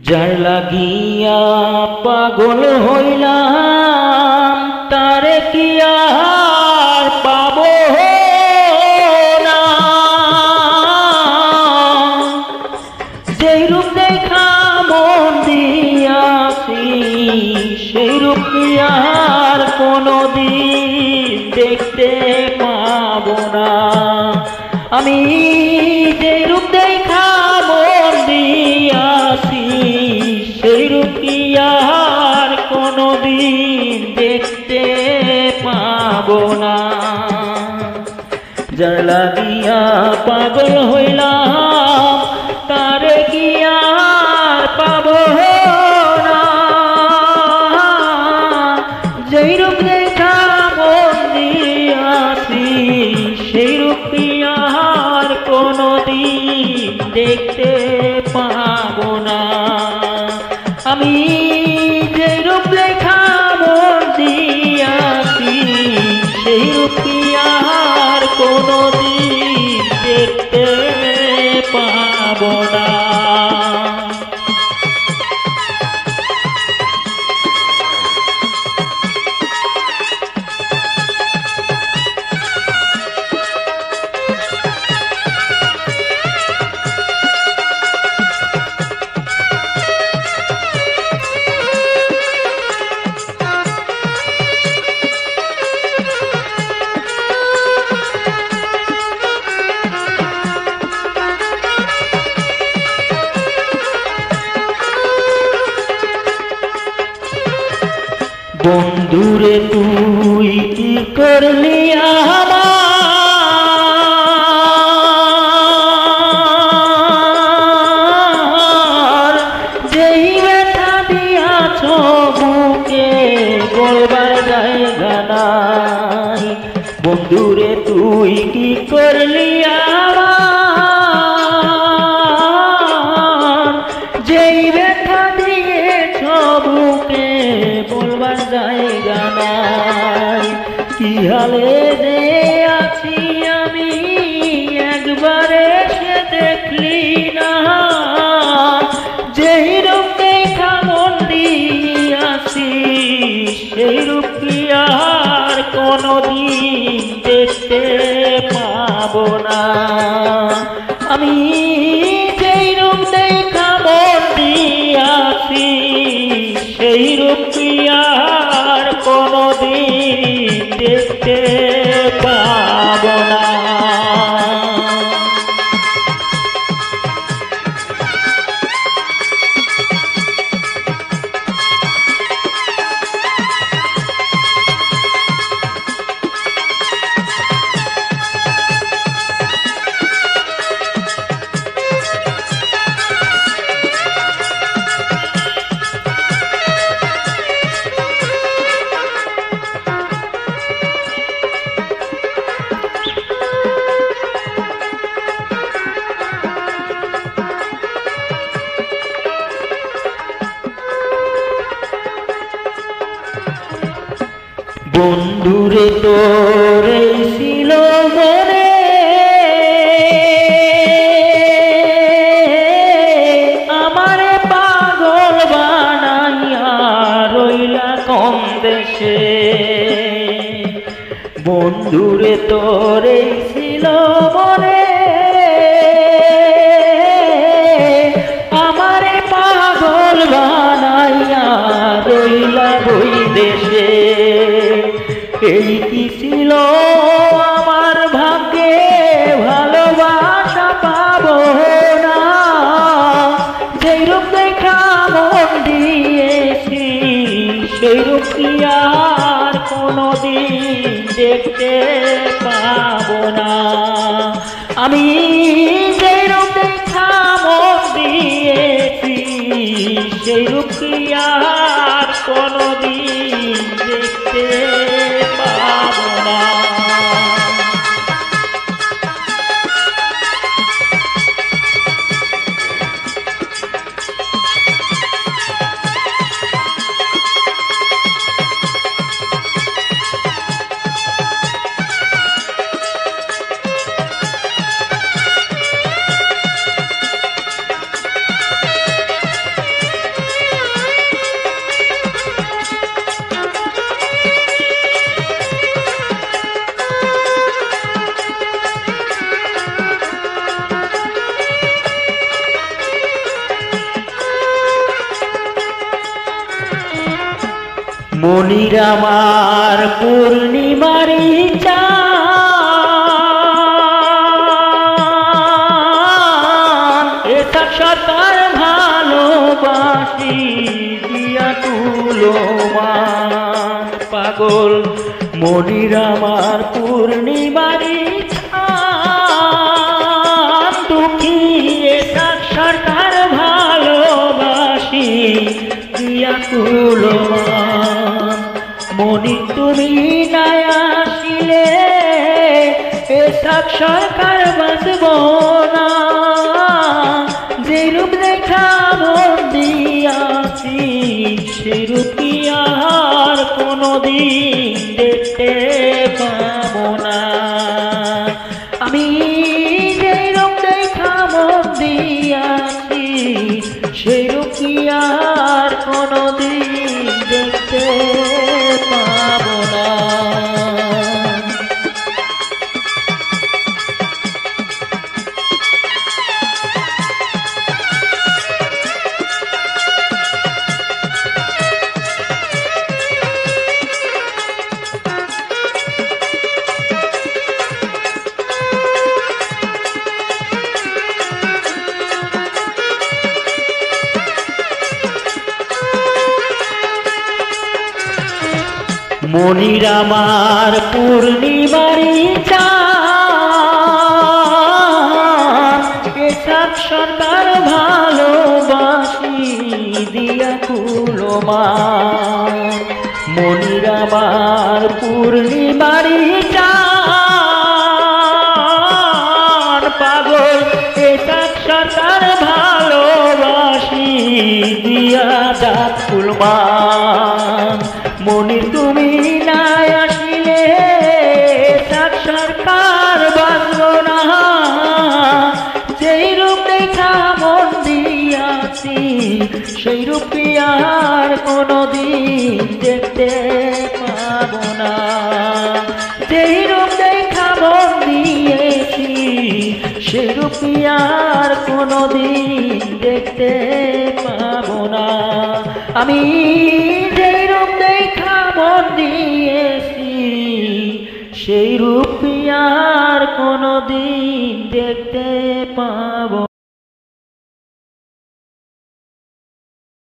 যার লাগিয়া পাগল হইলাম তারে কি আর পাবো না। যেই রূপ দেখা মন দিয়াছি সেই রূপ কি আর কোনদিন দেখতে পাবো না। আমি যেই রূপ দেখা মন দিয়াছি সেই রূপ কি আর কোনদিন দেখতে পাবো না। যার লাগিয়া পাগল হইলাম তারে কি আর পাবো না। যেই রূপ দেখা মন দিয়াছি সেই রূপ কি আর কোনদিন দেখতে পাবো না। আমি যে রূপ দেখা মন দিয়াছি সেই রূপ কি আর কোনদিন দেখতে পাবো না। বন্ধুরে তুই কি করলি আমার, যেই ব্যথা দিয়াছ বুকে বলবার জায়গা নাই। বন্ধুরে তুই কি করলি আমার, যেই ব্যথা দিয়েছ বুকে বলবার জায়গা নাই। কি হালে যে আছি আমি একবারে সে দেখলি না। যেই রূপ দেখা মন দিয়াছি সেই রূপ কি আর কোনদিন দেখতে পাবো না। আমি যেই রূপ দেখা মন দিয়াছি সেই রূপ কি আর কোনদিন দেখতে পাবো না। বন্ধুরে তোর ছিল মনে আমারে পাগল বানাইয়া রইলা কোন দেশে। বন্ধুরে তোর ছিল মনে আমারে পাগল বানাইয়া রইলা বই দেশে। এই কি ছিল আমার ভাগ্যে ভালোবাসা পাবো না। যেই রূপ দেখা মন দিয়েছি সেই রূপ কি আর কোনদিন দেখতে পাবো না। আমি যেই রূপ দেখা মন দিয়েছি সেই রূপ কি আর কোনদিন দেখতে পাবো না। মনির আমার পূর্ণিমারি চাঁদ এসব সরকার ভালোবাসি দিয়া তুলো মান পাগল মনির আমার পূর্ণিমারি চাঁদ দুঃখী এসব সরকার ভালোবাসি দিয়া তুলো মান মনি তুমি নাই আসিলে এসব সরকার বাঁচব না যে রূপ দেখা মন দিয়াছি সেই রূপ কি আর কোনদিন দেখতে পাবো না আমি যে রূপ দেখা মন দিয়াছি সেই রূপ কি আর কোনদিন দেখতে পাবো না মনির আমার পূর্ণিমারি চাঁদ এসব সরকার ভালোবাসি দিয়া তুলো মান মনির আমার পূর্ণিমারি চাঁদ পাগল এসব সরকার ভালোবাসি দিয়া তুলো মান মনির তুমি নাই আসিলে সব সরকার বাঁচব না যেই রূপ দেখা মন দিয়াছি সেই রূপ আর কোনদিন দেখতে পাবো না যেই রূপ দেখা মন দিয়েছি সেই রূপ আর কোনদিন দেখতে পাবো না আমি যেই রূপ দেখা মন দিয়েছি সেই রূপ আর কোনদিন দেখতে পাবো